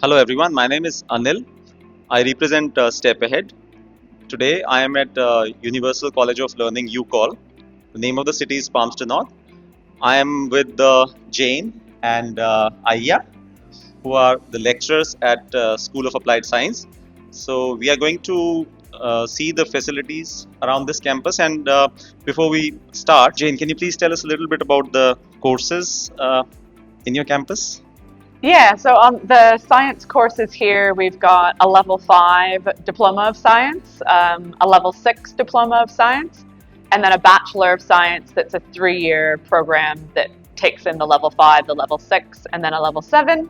Hello everyone, my name is Anil. I represent Step Ahead. Today I am at Universal College of Learning UCOL. The name of the city is Palmerston North. I am with Jane and Aya, who are the lecturers at School of Applied Science. So we are going to see the facilities around this campus. And before we start, Jane, can you please tell us a little bit about the courses in your campus? Yeah, so on the science courses here, we've got a level 5 diploma of science, a level 6 diploma of science, and then a bachelor of science that's a 3-year program that takes in the level 5, the level 6, and then a level 7.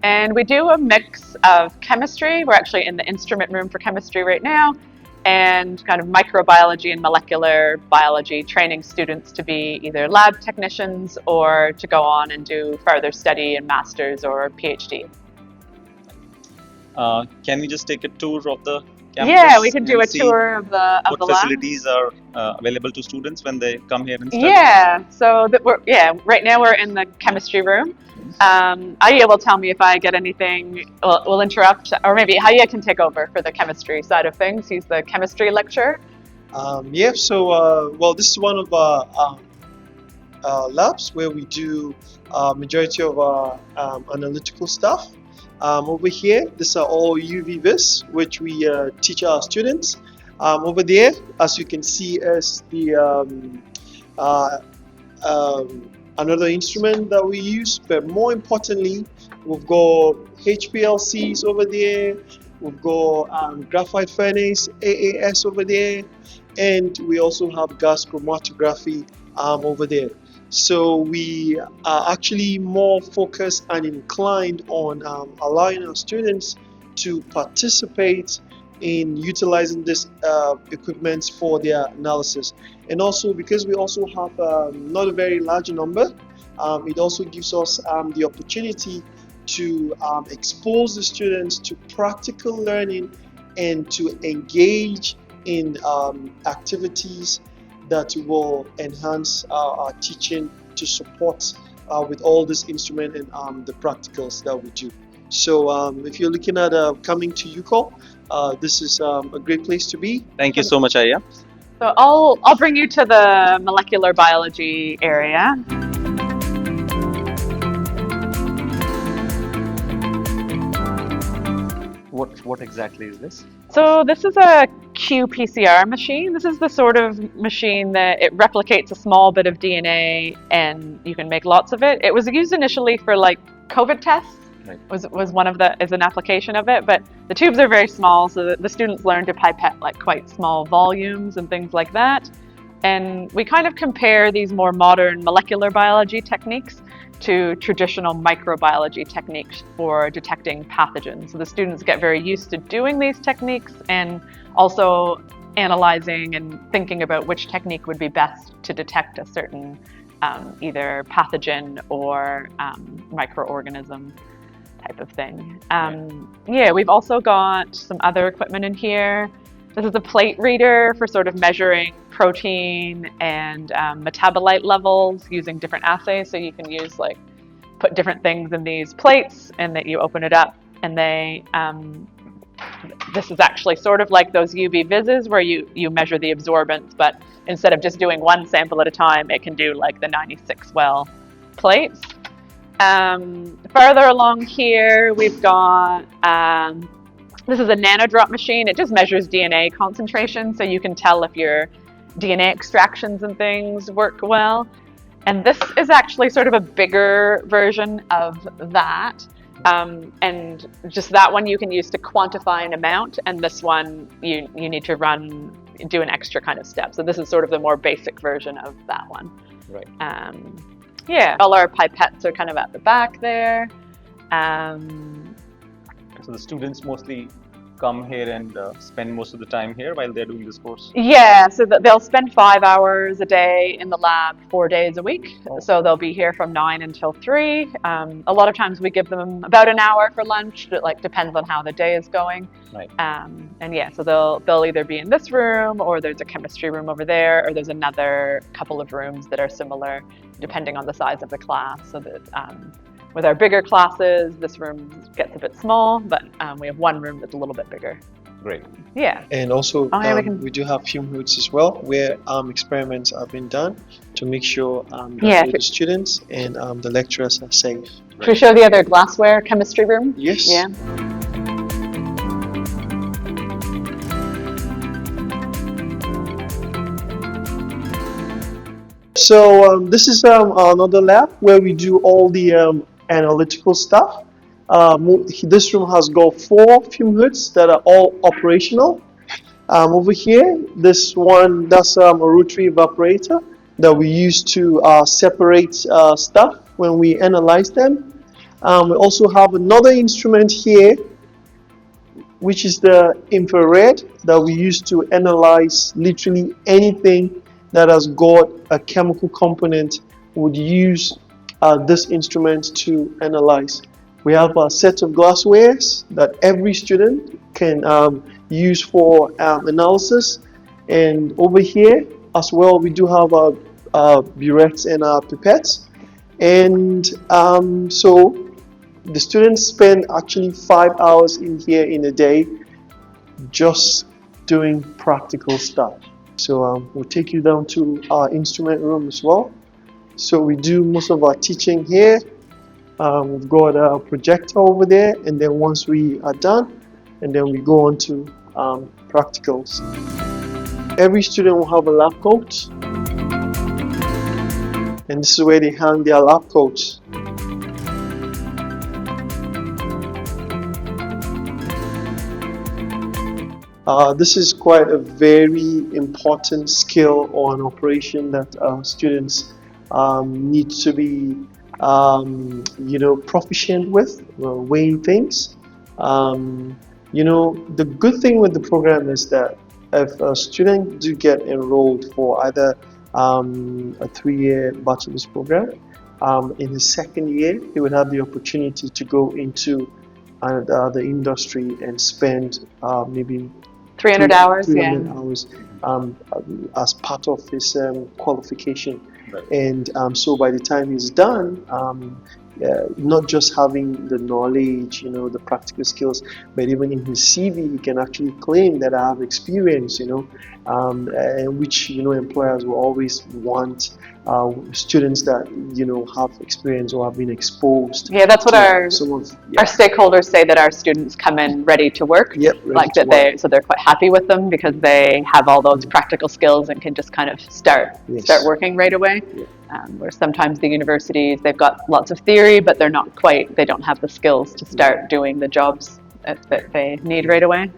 And we do a mix of chemistry. We're actually in the instrument room for chemistry right now, and kind of microbiology and molecular biology, training students to be either lab technicians or to go on and do further study in master's or PhD. Can we just take a tour of the campus? Yeah, we can do a tour of the lab. What facilities are available to students when they come here and study? Yeah, so right now we're in the chemistry room. Aya will tell me if I get anything, we'll interrupt, or maybe Aya can take over for the chemistry side of things. He's the chemistry lecturer. This is one of our labs where we do majority of our analytical stuff. Over here, these are all UV vis, which we teach our students. Over there, as you can see, is the another instrument that we use, but more importantly, we've got HPLCs over there, we've got graphite furnace, AAS over there, and we also have gas chromatography over there. So we are actually more focused and inclined on allowing our students to participate in utilizing this equipment for their analysis. And also because we also have not a very large number, it also gives us the opportunity to expose the students to practical learning and to engage in activities that will enhance our teaching to support with all this instrument and the practicals that we do. So if you're looking at coming to UCOL, this is a great place to be. Thank you so much, Aya. So I'll bring you to the molecular biology area. What exactly is this? So this is a qPCR machine. This is the sort of machine that it replicates a small bit of DNA and you can make lots of it. It was used initially for like COVID tests. Right. Is an application of it, but the tubes are very small, so that the students learn to pipette like quite small volumes and things like that. And we kind of compare these more modern molecular biology techniques to traditional microbiology techniques for detecting pathogens. So the students get very used to doing these techniques and also analyzing and thinking about which technique would be best to detect a certain either pathogen or microorganism type of thing. We've also got some other equipment in here. This is a plate reader for sort of measuring protein and metabolite levels using different assays. So you can use put different things in these plates and that you open it up and this is actually sort of like those UV vises where you measure the absorbance, but instead of just doing one sample at a time, it can do like the 96 well plates. Further along here, we've got this is a nanodrop machine. It just measures DNA concentration, so you can tell if your DNA extractions and things work well. And this is actually sort of a bigger version of that. And just that one you can use to quantify an amount, and this one you need to do an extra kind of step. So this is sort of the more basic version of that one. Right. All our pipettes are kind of at the back there. So the students mostly come here and spend most of the time here while they're doing this course? Yeah, so they'll spend 5 hours a day in the lab 4 days a week. Oh. So they'll be here from 9 until 3. A lot of times we give them about an hour for lunch. It depends on how the day is going. Right. So they'll either be in this room, or there's a chemistry room over there, or there's another couple of rooms that are similar depending on the size of the class. So that with our bigger classes, this room gets a bit small, but we have one room that's a little bit bigger. Great. Yeah. And also, yeah, we do have fume hoods as well, where experiments have been done to make sure that Yeah. both the students and the lecturers are safe. Should we show the other glassware chemistry room? Yes. Yeah. So this is another lab where we do all the analytical stuff. This room has got 4 fume hoods that are all operational. Over here, this one, that's a rotary evaporator that we use to separate stuff when we analyze them. We also have another instrument here, which is the infrared that we use to analyze literally anything that has got a chemical component. Would use this instrument to analyze. We have a set of glasswares that every student can use for analysis. And over here as well, we do have burettes and pipettes. And so the students spend actually 5 hours in here in a day just doing practical stuff. So we'll take you down to our instrument room as well. So we do most of our teaching here. We've got a projector over there, and then once we are done, and then we go on to practicals. Every student will have a lab coat, and this is where they hang their lab coats. This is quite a very important skill or an operation that students need to be proficient with, weighing things. The good thing with the program is that if a student do get enrolled for either a 3-year bachelor's program, in his second year he would have the opportunity to go into the industry and spend maybe 300 hours, 300 hours as part of his qualification. Right. And so by the time he's done, not just having the knowledge, the practical skills, but even in his CV, he can actually claim that I have experience, and which, employers will always want students that, have experience or have been exposed. Yeah, that's what our our stakeholders say, that our students come in ready to work. Yep, like that so they're quite happy with them because they have all those practical skills and can just kind of start working right away. Yeah. Where sometimes the universities, they've got lots of theory, but they don't have the skills to start doing the jobs that they need right away.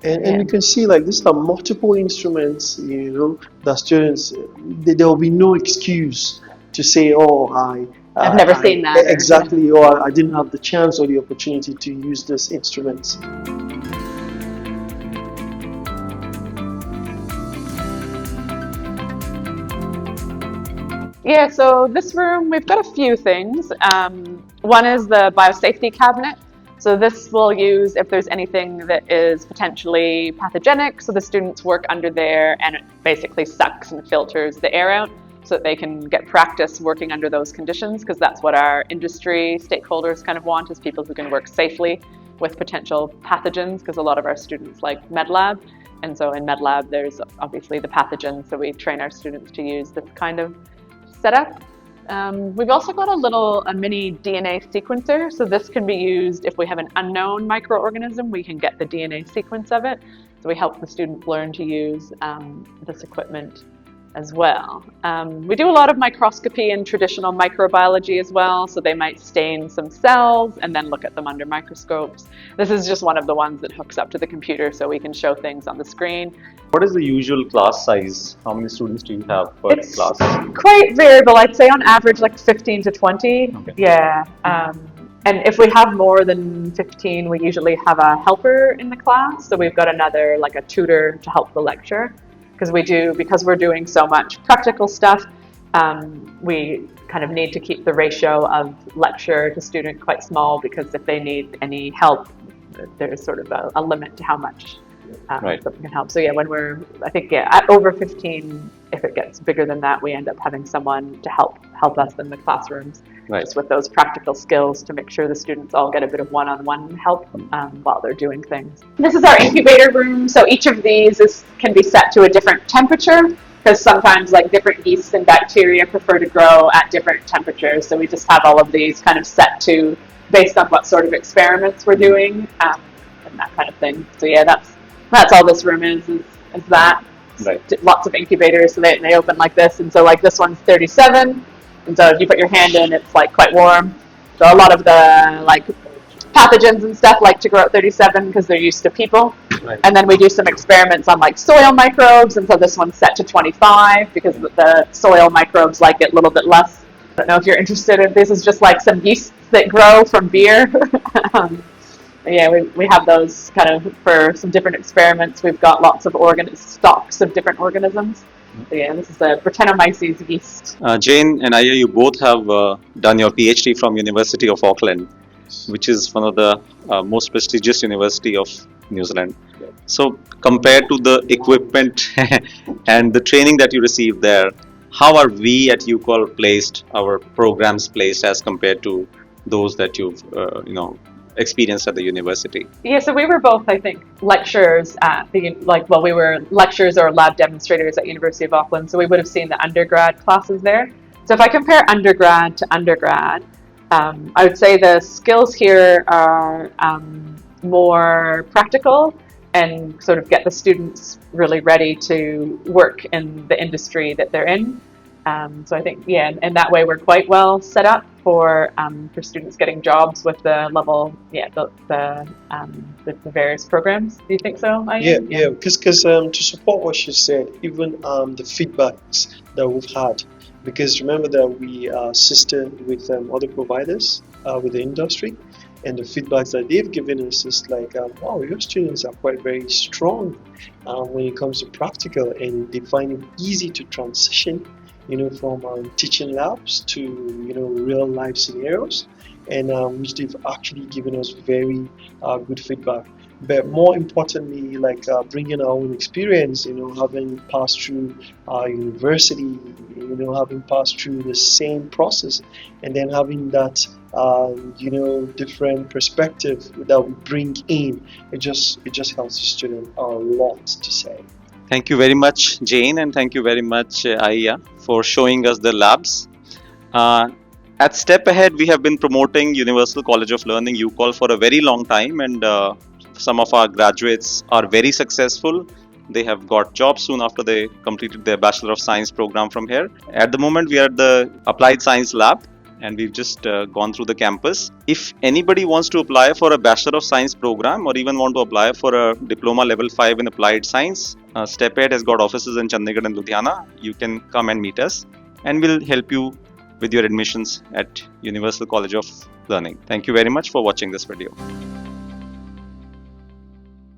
And you can see, like, these are multiple instruments, that students, there will be no excuse to say, I've never seen that. Exactly, or I didn't have the chance or the opportunity to use these instruments. Yeah, so this room, we've got a few things. One is the biosafety cabinet. So this we'll use if there's anything that is potentially pathogenic. So the students work under there and it basically sucks and filters the air out so that they can get practice working under those conditions, because that's what our industry stakeholders kind of want, is people who can work safely with potential pathogens, because a lot of our students like MedLab. And so in MedLab, there's obviously the pathogens. So we train our students to use this kind of setup. We've also got a mini DNA sequencer. So this can be used if we have an unknown microorganism, we can get the DNA sequence of it. So we help the students learn to use this equipment as well. We do a lot of microscopy and traditional microbiology as well. So they might stain some cells and then look at them under microscopes. This is just one of the ones that hooks up to the computer so we can show things on the screen. What is the usual class size? How many students do you have per class? Quite variable. I'd say on average like 15 to 20. Okay. Yeah. And if we have more than 15, we usually have a helper in the class. So we've got another, like a tutor to help the lecture. Because we're doing so much practical stuff, we kind of need to keep the ratio of lecturer to student quite small, because if they need any help, there's sort of a limit to how much someone can help. So yeah, when we're, I think, at over 15 if it gets bigger than that, we end up having someone to help us in the classrooms, Right. just with those practical skills to make sure the students all get a bit of one-on-one help while they're doing things. This is our incubator room. So each of these can be set to a different temperature, because sometimes like different yeasts and bacteria prefer to grow at different temperatures. So we just have all of these kind of set to based on what sort of experiments we're doing and that kind of thing. So yeah, that's all this room is that. Right. Lots of incubators, so they open like this, and so like this one's 37, and so if you put your hand in, it's like quite warm. So a lot of the like pathogens and stuff like to grow at 37 because they're used to people. Right. And then we do some experiments on like soil microbes, and so this one's set to 25 because the soil microbes like it a little bit less. I don't know if you're interested in this. Is just like some yeasts that grow from beer. Yeah, we have those kind of for some different experiments. We've got lots of stocks of different organisms. So yeah, this is a Brettanomyces yeast. Jane and Aya, you both have done your PhD from University of Auckland, which is one of the most prestigious university of New Zealand. So compared to the equipment and the training that you received there, how are we at UCOL placed, our programs placed as compared to those that you've experienced at the university? Yeah, so we were both, I think, lecturers at we were lecturers or lab demonstrators at University of Auckland, so we would have seen the undergrad classes there. So if I compare undergrad to undergrad, I would say the skills here are more practical and sort of get the students really ready to work in the industry that they're in. So I think, yeah, in that way we're quite well set up for students getting jobs with the level, the various programs. Do you think so, Ian? Yeah, because to support what she said, even the feedbacks that we've had, because remember that we are sister with other providers with the industry, and the feedbacks that they've given us is like, wow, your students are quite very strong when it comes to practical, and they find it easy to transition from teaching labs to real life scenarios, and which they've actually given us very good feedback. But more importantly, like bringing our own experience, having passed through university, having passed through the same process, and then having that different perspective that we bring in, it just helps the student a lot to say. Thank you very much, Jane, and thank you very much, Aya, for showing us the labs. At Step Ahead, we have been promoting Universal College of Learning, UCOL, for a very long time, and some of our graduates are very successful. They have got jobs soon after they completed their Bachelor of Science program from here. At the moment, we are at the Applied Science Lab, and we've just gone through the campus. If anybody wants to apply for a Bachelor of Science program or even want to apply for a Diploma Level 5 in Applied Science, Step Ahead has got offices in Chandigarh and Ludhiana. You can come and meet us, and we'll help you with your admissions at Universal College of Learning. Thank you very much for watching this video.